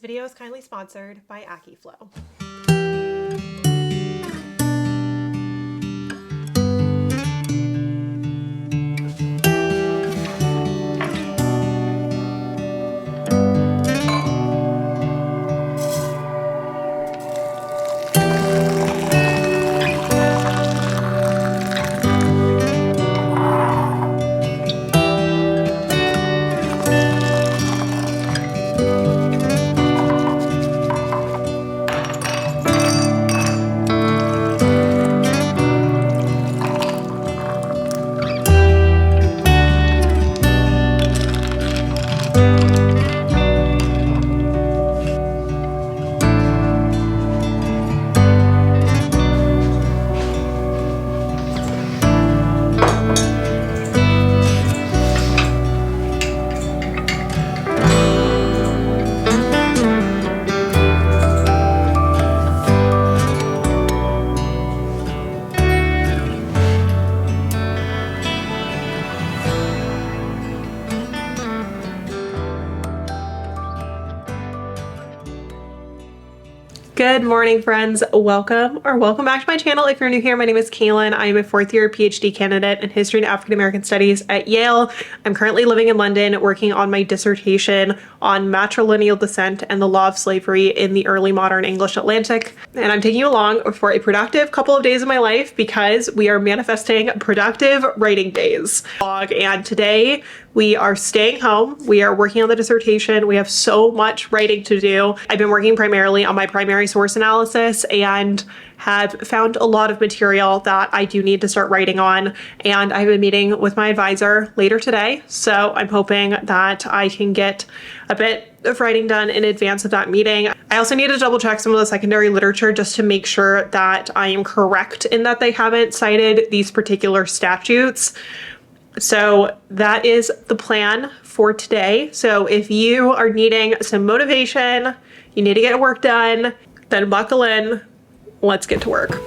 video is kindly sponsored by AccuFlow. Good morning, friends. Welcome back to my channel. If you're new here, my name is Kaelyn. I am a fourth year PhD candidate in History and African American Studies at Yale. I'm currently living in London, working on my dissertation on matrilineal descent and the law of slavery in the early modern English Atlantic. And I'm taking you along for a productive couple of days of my life because we are manifesting productive writing days. And today we are staying home. We are working on the dissertation. We have so much writing to do. I've been working primarily on my primary source analysis and have found a lot of material that I do need to start writing on. And I have a meeting with my advisor later today. So I'm hoping that I can get a bit of writing done in advance of that meeting. I also need to double check some of the secondary literature just to make sure that I am correct in that they haven't cited these particular statutes. So that is the plan for today. So if you are needing some motivation, you need to get work done, then buckle in. Let's get to work.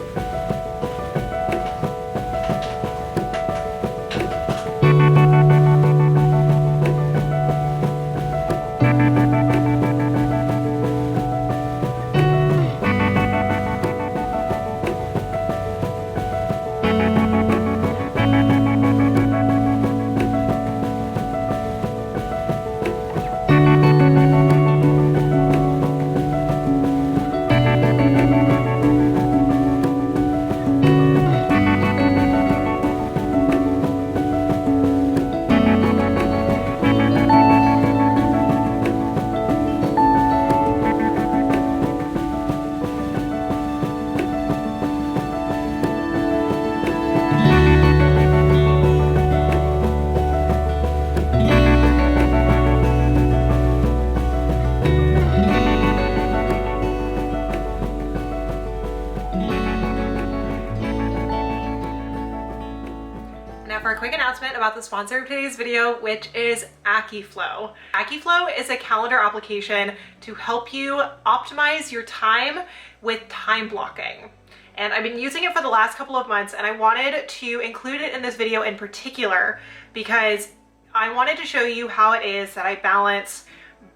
For a quick announcement about the sponsor of today's video, which is AccuFlow. AccuFlow is a calendar application to help you optimize your time with time blocking. And I've been using it for the last couple of months, and I wanted to include it in this video in particular because I wanted to show you how it is that I balance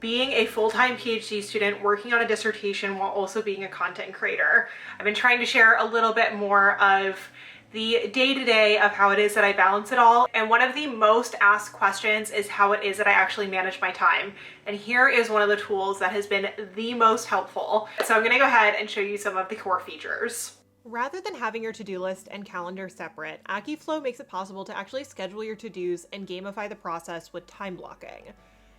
being a full-time PhD student working on a dissertation while also being a content creator. I've been trying to share a little bit more of the day-to-day of how it is that I balance it all. And one of the most asked questions is how it is that I actually manage my time. And here is one of the tools that has been the most helpful. So I'm gonna go ahead and show you some of the core features. Rather than having your to-do list and calendar separate, AccuFlow makes it possible to actually schedule your to-dos and gamify the process with time blocking.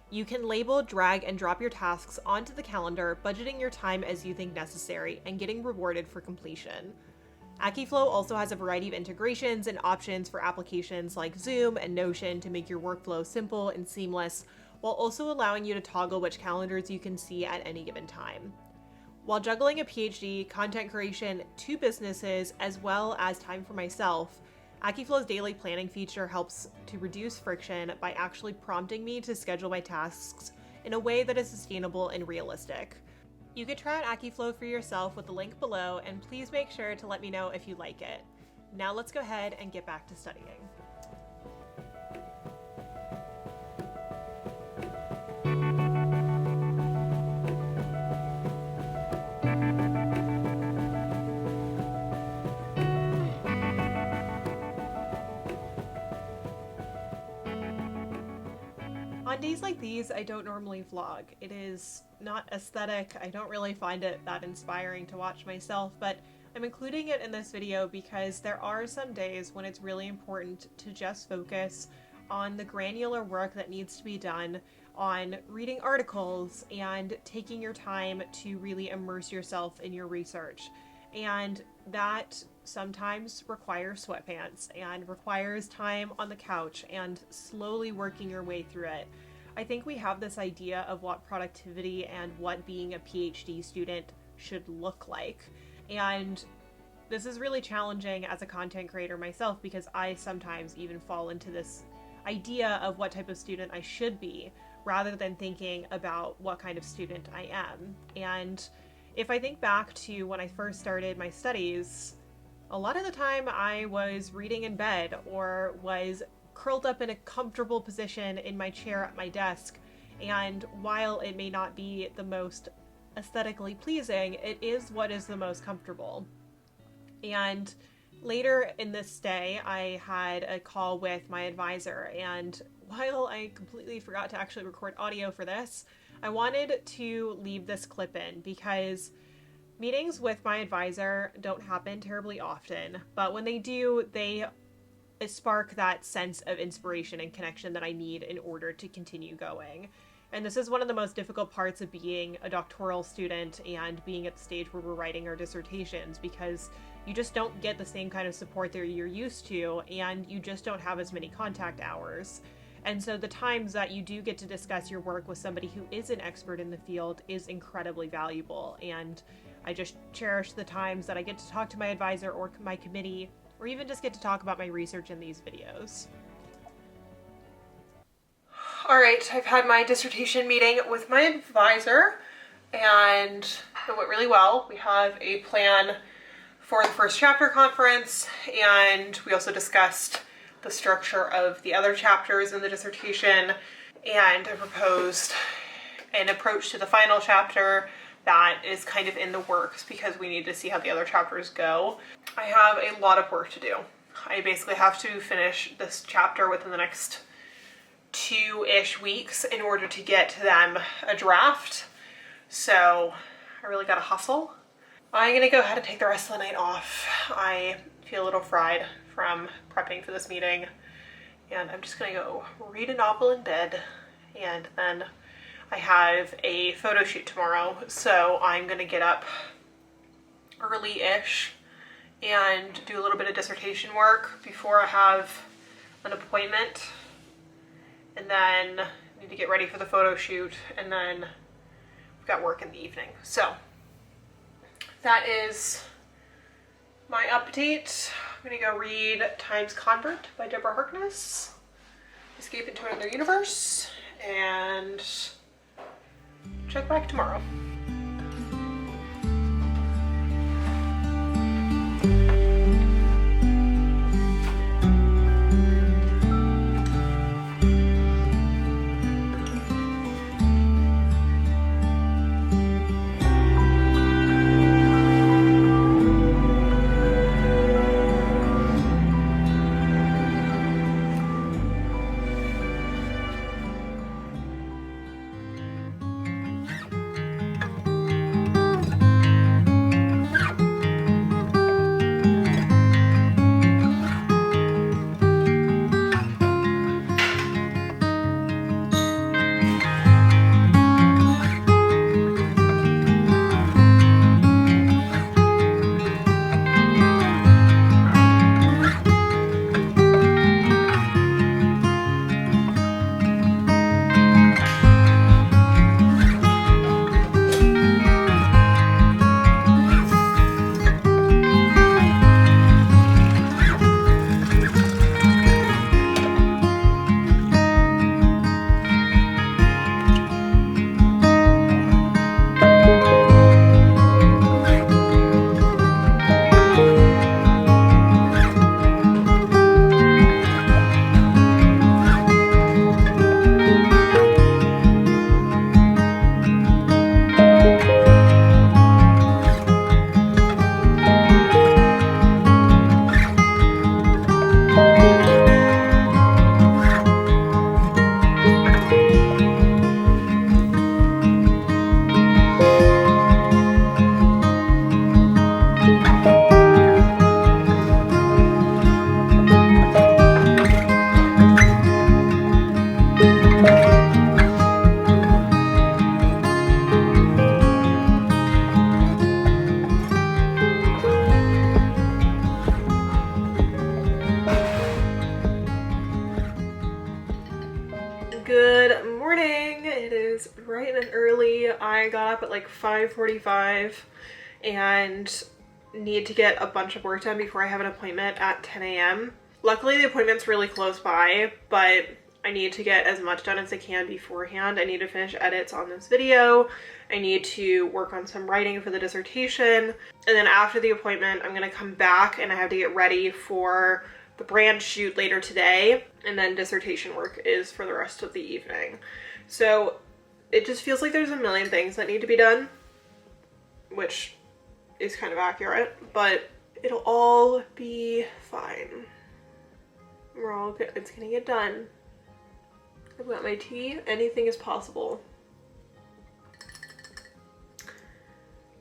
You can label, drag, and drop your tasks onto the calendar, budgeting your time as you think necessary and getting rewarded for completion. AccuFlow also has a variety of integrations and options for applications like Zoom and Notion to make your workflow simple and seamless, while also allowing you to toggle which calendars you can see at any given time. While juggling a PhD, content creation, 2 businesses, as well as time for myself, AccuFlow's daily planning feature helps to reduce friction by actually prompting me to schedule my tasks in a way that is sustainable and realistic. You could try out AccuFlow for yourself with the link below, and please make sure to let me know if you like it. Now let's go ahead and get back to studying. On days like these, I don't normally vlog. It is not aesthetic. I don't really find it that inspiring to watch myself, but I'm including it in this video because there are some days when it's really important to just focus on the granular work that needs to be done, on reading articles and taking your time to really immerse yourself in your research. And that sometimes requires sweatpants and requires time on the couch and slowly working your way through it. I think we have this idea of what productivity and what being a PhD student should look like. And this is really challenging as a content creator myself because I sometimes even fall into this idea of what type of student I should be rather than thinking about what kind of student I am. And if I think back to when I first started my studies, a lot of the time I was reading in bed or was curled up in a comfortable position in my chair at my desk. And while it may not be the most aesthetically pleasing, it is what is the most comfortable. And later in this day, I had a call with my advisor, and while I completely forgot to actually record audio for this, I wanted to leave this clip in because meetings with my advisor don't happen terribly often, but when they do, they spark that sense of inspiration and connection that I need in order to continue going. And this is one of the most difficult parts of being a doctoral student and being at the stage where we're writing our dissertations, because you just don't get the same kind of support that you're used to, and you just don't have as many contact hours. And so the times that you do get to discuss your work with somebody who is an expert in the field is incredibly valuable. And I just cherish the times that I get to talk to my advisor or my committee, or even just get to talk about my research in these videos. All right, I've had my dissertation meeting with my advisor and it went really well. We have a plan for the first chapter conference, and we also discussed the structure of the other chapters in the dissertation, and I proposed an approach to the final chapter that is kind of in the works because we need to see how the other chapters go. I have a lot of work to do. I basically have to finish this chapter within the next 2-ish weeks in order to get them a draft. So I really gotta hustle. I'm gonna go ahead and take the rest of the night off. I feel a little fried from prepping for this meeting, and I'm just gonna go read a novel in bed, and then I have a photo shoot tomorrow, so I'm gonna get up early-ish and do a little bit of dissertation work before I have an appointment, and then need to get ready for the photo shoot, and then we've got work in the evening. So that is my update. I'm gonna go read Time's Convert by Deborah Harkness, escape into another universe, and check back tomorrow. Literally, I got up at like 5:45 and need to get a bunch of work done before I have an appointment at 10 a.m. Luckily, the appointment's really close by, but I need to get as much done as I can beforehand. I need to finish edits on this video. I need to work on some writing for the dissertation. And then after the appointment, I'm gonna come back and I have to get ready for the brand shoot later today. And then dissertation work is for the rest of the evening. So it just feels like there's a million things that need to be done, which is kind of accurate, but it'll all be fine. We're all good. It's gonna get done. I've got my tea. Anything is possible.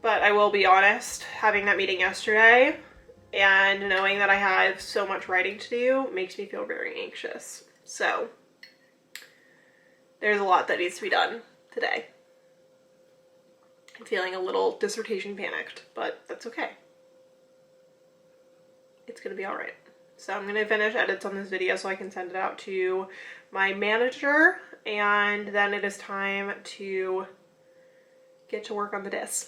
But I will be honest, having that meeting yesterday and knowing that I have so much writing to do makes me feel very anxious. So there's a lot that needs to be done today. I'm feeling a little dissertation panicked, but that's okay. It's gonna be all right. So I'm gonna finish edits on this video so I can send it out to my manager, and then it is time to get to work on the diss.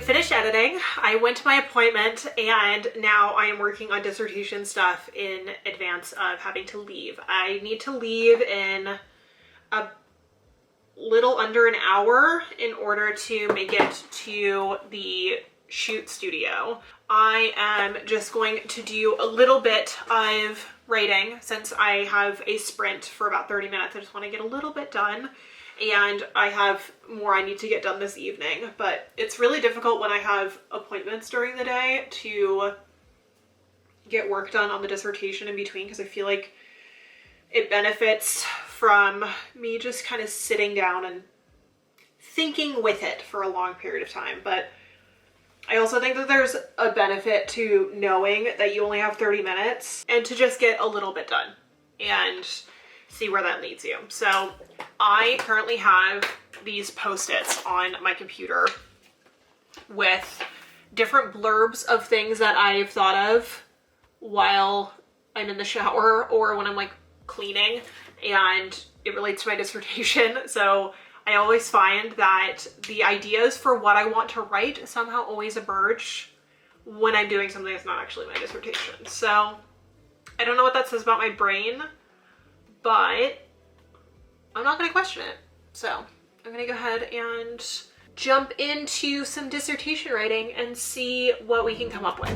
Finished editing. I went to my appointment and now I am working on dissertation stuff in advance of having to leave. I need to leave in a little under an hour in order to make it to the shoot studio. I am just going to do a little bit of writing since I have a sprint for about 30 minutes. I just want to get a little bit done. And I have more I need to get done this evening, but it's really difficult when I have appointments during the day to get work done on the dissertation in between, because I feel like it benefits from me just kind of sitting down and thinking with it for a long period of time. But I also think that there's a benefit to knowing that you only have 30 minutes and to just get a little bit done and see where that leads you. So I currently have these Post-its on my computer with different blurbs of things that I've thought of while I'm in the shower or when I'm like cleaning, and it relates to my dissertation. So I always find that the ideas for what I want to write somehow always emerge when I'm doing something that's not actually my dissertation. So I don't know what that says about my brain, but I'm not going to question it. So I'm going to go ahead and jump into some dissertation writing and see what we can come up with.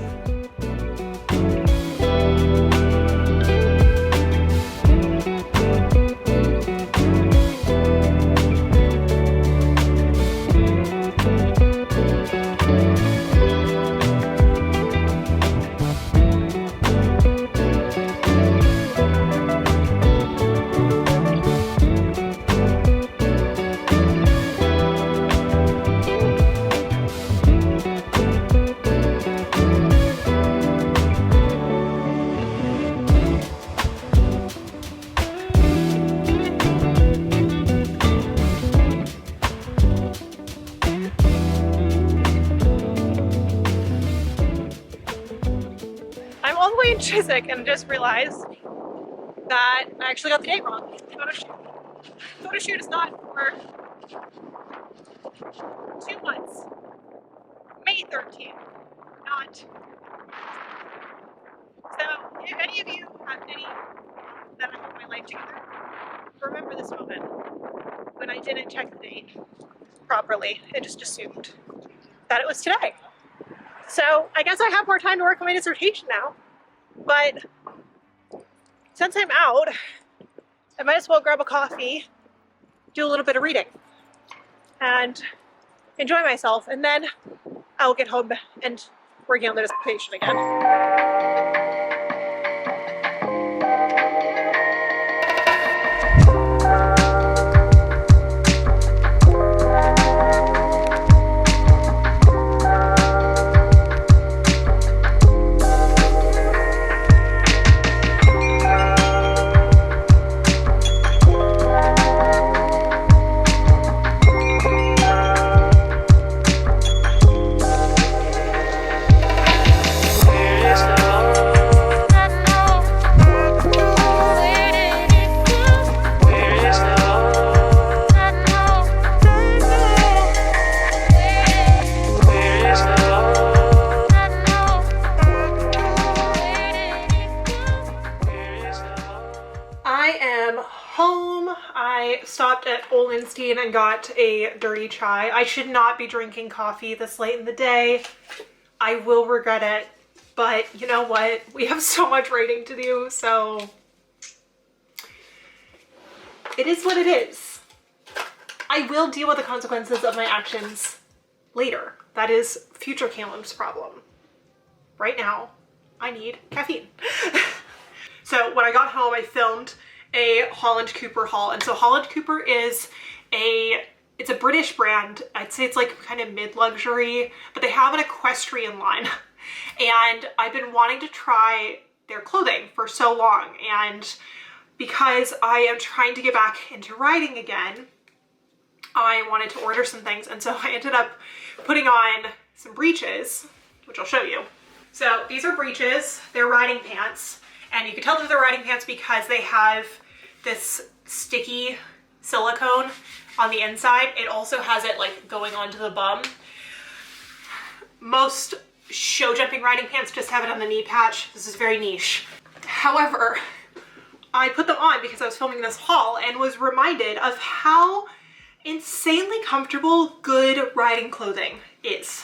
And just realized that I actually got the date wrong. Photo shoot is not for 2 months. May 13th, not. So if any of you have any that I put my life together, remember this moment when I didn't check the date properly. I just assumed that it was today. So I guess I have more time to work on my dissertation now, but since I'm out, I might as well grab a coffee, do a little bit of reading, and enjoy myself, and then I'll get home and working on the dissertation again. I am home. I stopped at Olenstein and got a dirty chai. I should not be drinking coffee this late in the day. I will regret it, but you know what? We have so much writing to do, so it is what it is. I will deal with the consequences of my actions later. That is future Kaelyn's problem. Right now, I need caffeine. So when I got home, I filmed a Holland Cooper haul. And so Holland Cooper is it's a British brand. I'd say it's like kind of mid-luxury, but they have an equestrian line. And I've been wanting to try their clothing for so long. And because I am trying to get back into riding again, I wanted to order some things. And so I ended up putting on some breeches, which I'll show you. So these are breeches, they're riding pants. And you can tell that they're riding pants because they have this sticky silicone on the inside. It also has it like going onto the bum. Most show jumping riding pants just have it on the knee patch. This is very niche. However, I put them on because I was filming this haul and was reminded of how insanely comfortable good riding clothing is.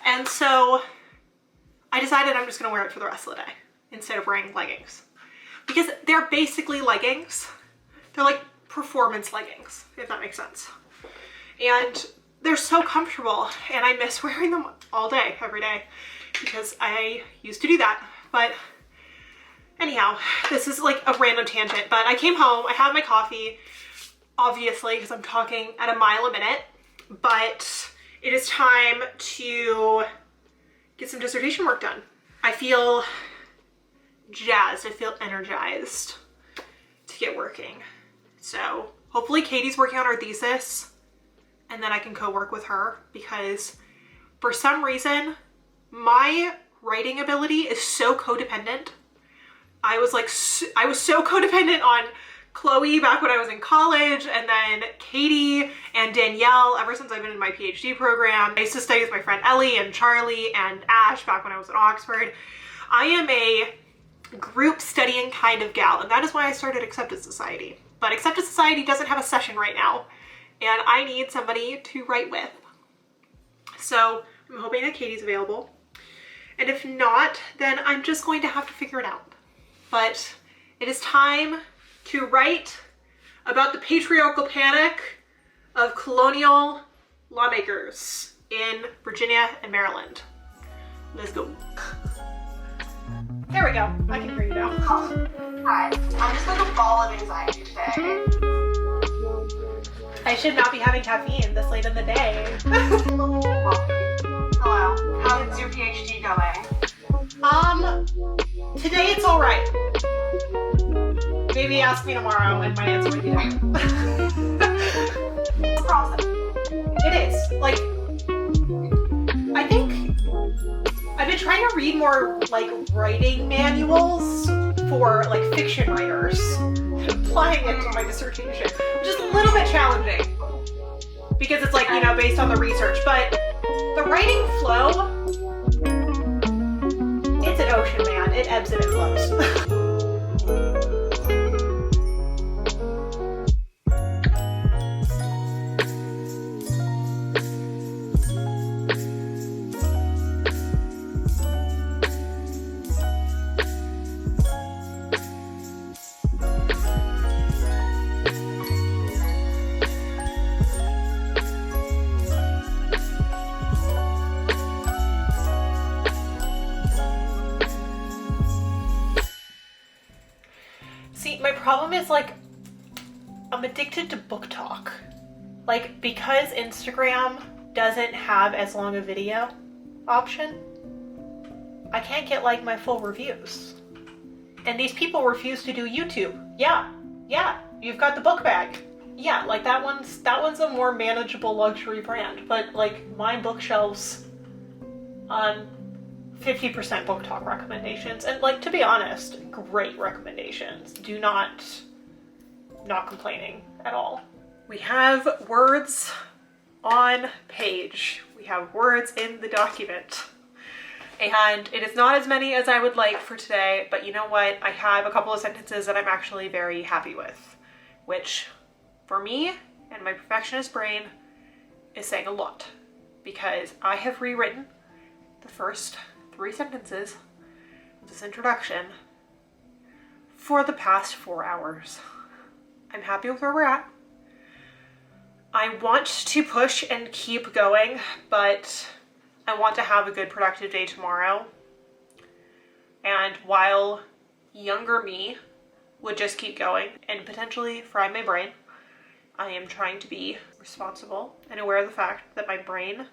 And so I decided I'm just gonna wear it for the rest of the day instead of wearing leggings, because they're basically leggings. They're like performance leggings, if that makes sense. And they're so comfortable, and I miss wearing them all day, every day, because I used to do that. But anyhow, this is like a random tangent, but I came home, I had my coffee, obviously, because I'm talking at a mile a minute, but it is time to get some dissertation work done. I feel jazzed, I feel energized to get working. So hopefully Katie's working on her thesis and then I can co-work with her, because for some reason my writing ability is so codependent. I was so codependent on Chloe back when I was in college, and then Katie and Danielle ever since I've been in my PhD program. I used to study with my friend Ellie and Charlie and Ash back when I was at Oxford. I am a group studying kind of gal, and that is why I started Acceptance Society. But Acceptance Society doesn't have a session right now, and I need somebody to write with. So I'm hoping that Katie's available. And if not, then I'm just going to have to figure it out. But it is time to write about the patriarchal panic of colonial lawmakers in Virginia and Maryland. Let's go. There we go. I can hear you now. Hi. I'm just like a ball of anxiety today. I should not be having caffeine this late in the day. Hello. How's your PhD going? Today it's all right. Maybe ask me tomorrow and my answer would be different. It's a process. It is. Like, I think I've been trying to read more like writing manuals for like fiction writers and applying it to my dissertation, which is a little bit challenging because it's like, you know, based on the research, but the writing flow, it's an ocean, man. It ebbs and it flows. See, my problem is like, I'm addicted to book talk. Like, because Instagram doesn't have as long a video option, I can't get like my full reviews. And these people refuse to do YouTube. Yeah, you've got the book bag. Yeah, like that one's a more manageable luxury brand, but like my bookshelves on 50% book talk recommendations, and like, to be honest, great recommendations. Not complaining at all. We have words on page. We have words in the document. And it is not as many as I would like for today, but you know what? I have a couple of sentences that I'm actually very happy with, which for me and my perfectionist brain is saying a lot, because I have rewritten the first 3 sentences of this introduction for the past 4 hours. I'm happy with where we're at. I want to push and keep going, but I want to have a good productive day tomorrow. And while younger me would just keep going and potentially fry my brain, I am trying to be responsible and aware of the fact that my brain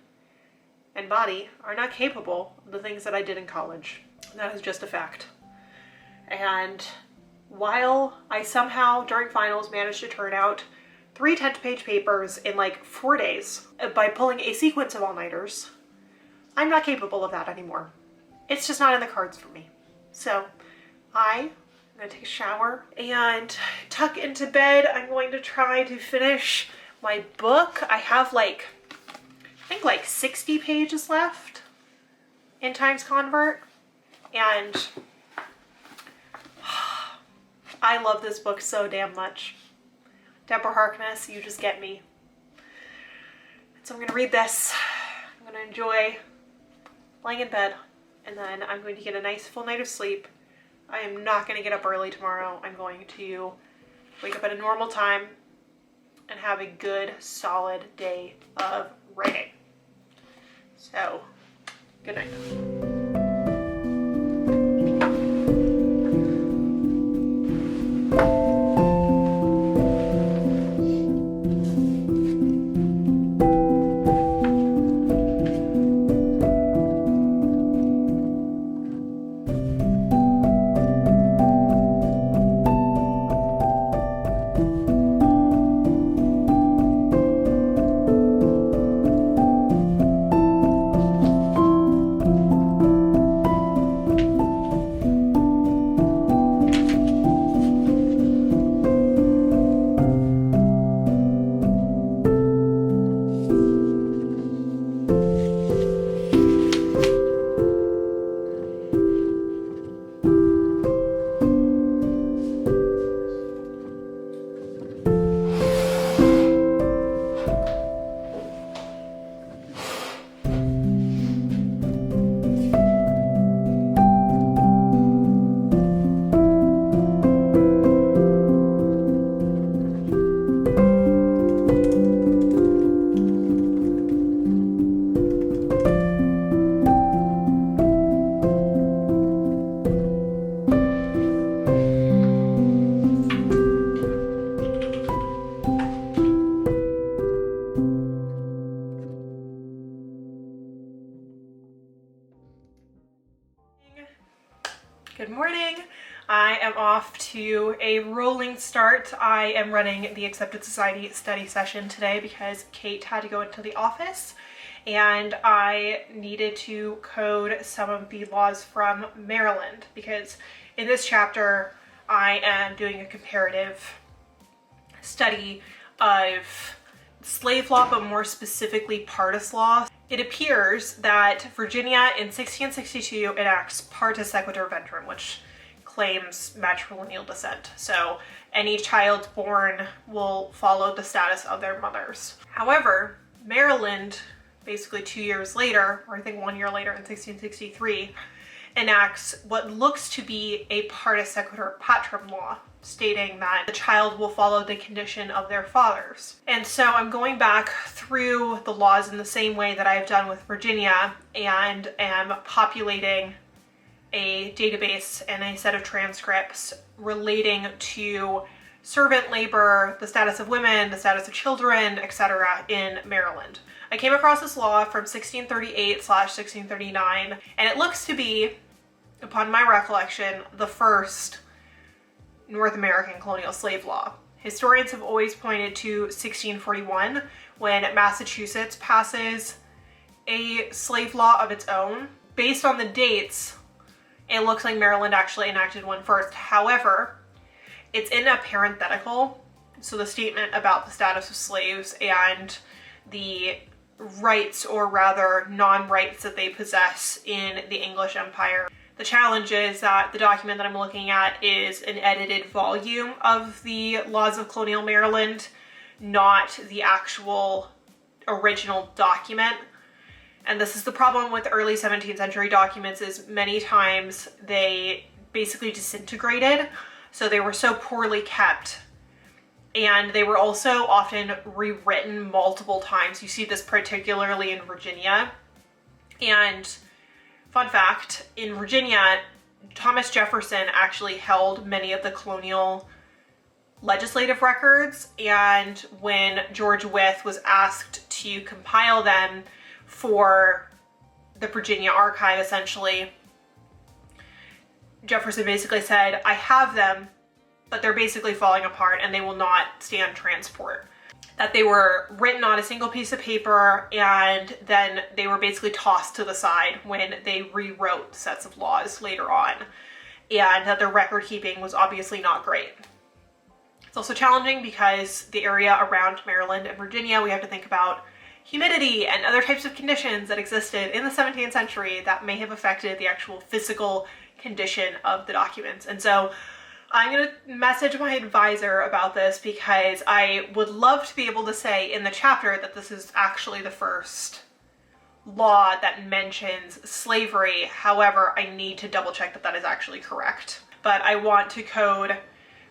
and body are not capable of the things that I did in college. That is just a fact. And while I somehow during finals managed to turn out 3 10-page papers in like 4 days by pulling a sequence of all-nighters, I'm not capable of that anymore. It's just not in the cards for me. So I'm gonna take a shower and tuck into bed. I'm going to try to finish my book. I have like, I think like 60 pages left in Times Convert, and I love this book so damn much. Deborah Harkness, you just get me. So I'm gonna read this. I'm gonna enjoy laying in bed, and then I'm going to get a nice full night of sleep. I am not going to get up early tomorrow. I'm going to wake up at a normal time and have a good, solid day of writing. So, good night. Good morning. I am off to a rolling start. I am running the Accepted Society study session today because Kate had to go into the office and I needed to code some of the laws from Maryland, because in this chapter I am doing a comparative study of slave law, but more specifically Partis law. It appears that Virginia in 1662 enacts Partis sequitur ventrum, which claims matrilineal descent. So any child born will follow the status of their mothers. However, Maryland, basically 2 years later, or I think 1 year later in 1663, enacts what looks to be a Partis sequitur patrum law, stating that the child will follow the condition of their fathers. And so I'm going back through the laws in the same way that I've done with Virginia and am populating a database and a set of transcripts relating to servant labor, the status of women, the status of children, etc. in Maryland. I came across this law from 1638/1639, and it looks to be, upon my recollection, the first North American colonial slave law. Historians have always pointed to 1641, when Massachusetts passes a slave law of its own. Based on the dates, it looks like Maryland actually enacted one first. However, it's in a parenthetical, so the statement about the status of slaves and the rights, or rather non-rights, that they possess in the English Empire. The challenge is that the document that I'm looking at is an edited volume of the laws of colonial Maryland, not the actual original document. And this is the problem with early 17th century documents, is many times they basically disintegrated. So they were so poorly kept, and they were also often rewritten multiple times. You see this particularly in Virginia. And fun fact, in Virginia, Thomas Jefferson actually held many of the colonial legislative records, and when George Wythe was asked to compile them for the Virginia archive, essentially, Jefferson basically said, I have them, but they're basically falling apart and they will not stand transport. That they were written on a single piece of paper, and then they were basically tossed to the side when they rewrote sets of laws later on, and that their record keeping was obviously not great. It's also challenging because the area around Maryland and Virginia, we have to think about humidity and other types of conditions that existed in the 17th century that may have affected the actual physical condition of the documents. And so I'm going to message my advisor about this, because I would love to be able to say in the chapter that this is actually the first law that mentions slavery. However, I need to double check that that is actually correct. But I want to code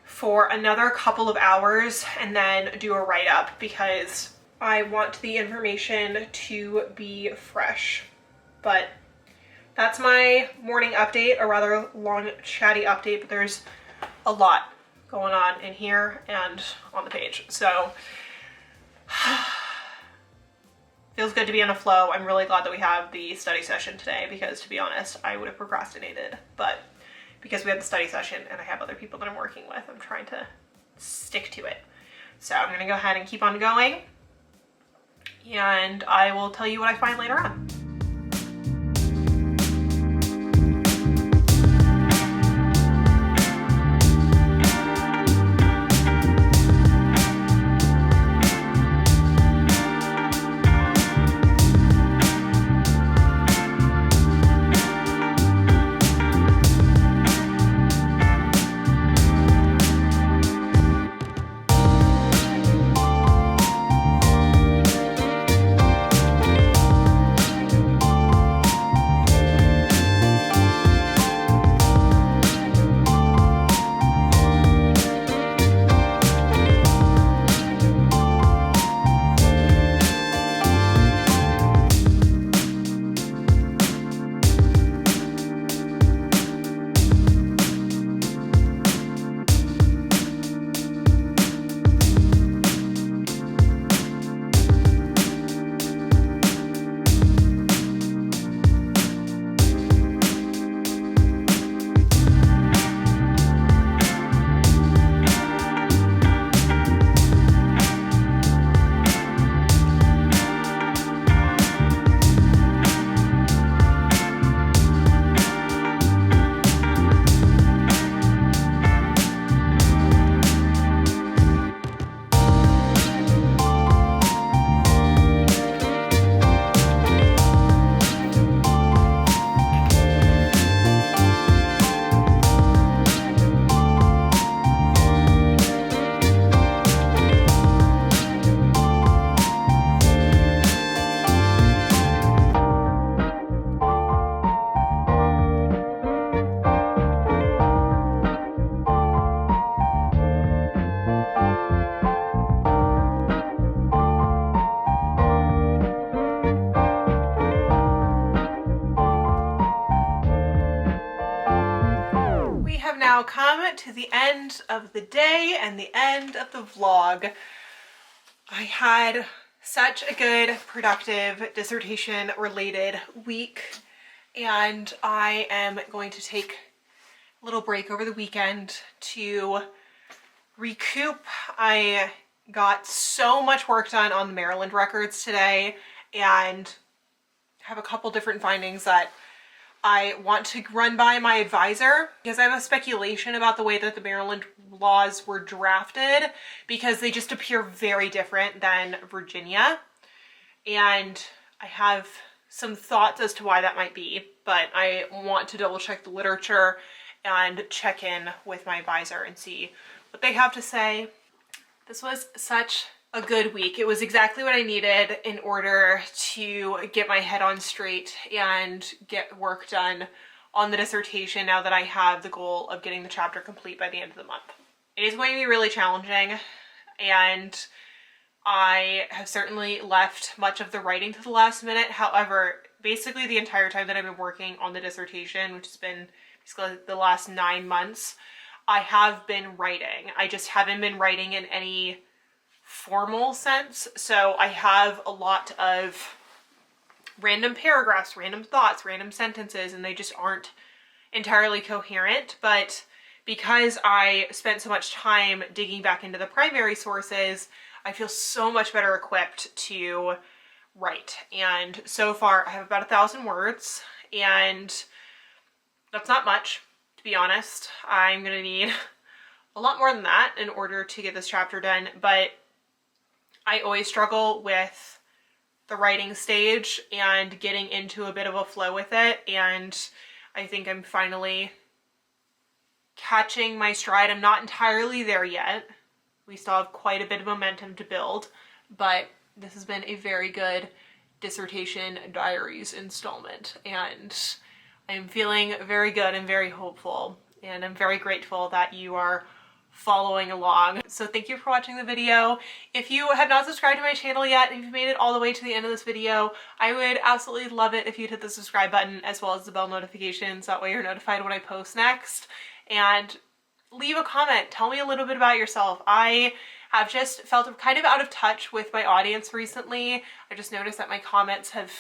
for another couple of hours and then do a write-up, because I want the information to be fresh. But that's my morning update, a rather long, chatty update, but there's a lot going on in here and on the page. So, feels good to be in a flow. I'm really glad that we have the study session today, because to be honest, I would have procrastinated. But because we have the study session and I have other people that I'm working with, I'm trying to stick to it. So I'm gonna go ahead and keep on going, and I will tell you what I find later on. to the end of the day and the end of the vlog. I had such a good, productive dissertation related week, and I am going to take a little break over the weekend to recoup. I got so much work done on the Maryland records today and have a couple different findings that I want to run by my advisor, because I have a speculation about the way that the Maryland laws were drafted, because they just appear very different than Virginia. And I have some thoughts as to why that might be, but I want to double check the literature and check in with my advisor and see what they have to say. This was such a good week. It was exactly what I needed in order to get my head on straight and get work done on the dissertation now that I have the goal of getting the chapter complete by the end of the month. It is going to be really challenging, and I have certainly left much of the writing to the last minute. However, basically the entire time that I've been working on the dissertation, which has been basically the last 9 months, I have been writing. I just haven't been writing in any formal sense. So I have a lot of random paragraphs, random thoughts, random sentences, and they just aren't entirely coherent. But because I spent so much time digging back into the primary sources, I feel so much better equipped to write. And so far I have about 1,000 words, and that's not much, to be honest. I'm gonna need a lot more than that in order to get this chapter done, but I always struggle with the writing stage and getting into a bit of a flow with it, and I think I'm finally catching my stride. I'm not entirely there yet. We still have quite a bit of momentum to build, but this has been a very good Dissertation Diaries installment, and I'm feeling very good and very hopeful, and I'm very grateful that you are following along. So thank you for watching the video. If you have not subscribed to my channel yet, and you've made it all the way to the end of this video, I would absolutely love it if you'd hit the subscribe button as well as the bell notifications. That way you're notified when I post next. And leave a comment. Tell me a little bit about yourself. I have just felt kind of out of touch with my audience recently. I just noticed that my comments have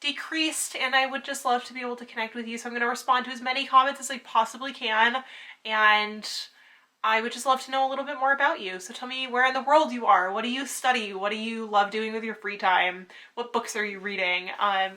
decreased, and I would just love to be able to connect with you. So I'm going to respond to as many comments as I possibly can, and I would just love to know a little bit more about you. So tell me where in the world you are. What do you study? What do you love doing with your free time? What books are you reading?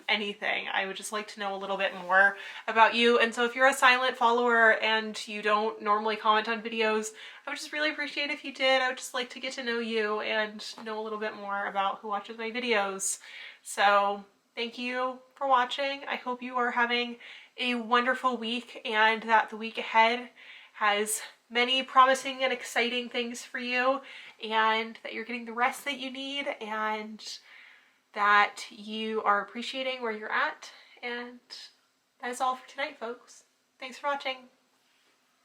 Anything. I would just like to know a little bit more about you. And so if you're a silent follower and you don't normally comment on videos, I would just really appreciate if you did. I would just like to get to know you and know a little bit more about who watches my videos. So thank you for watching. I hope you are having a wonderful week, and that the week ahead has many promising and exciting things for you, and that you're getting the rest that you need, and that you are appreciating where you're at. And that is all for tonight, folks. Thanks for watching.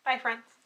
Bye, friends.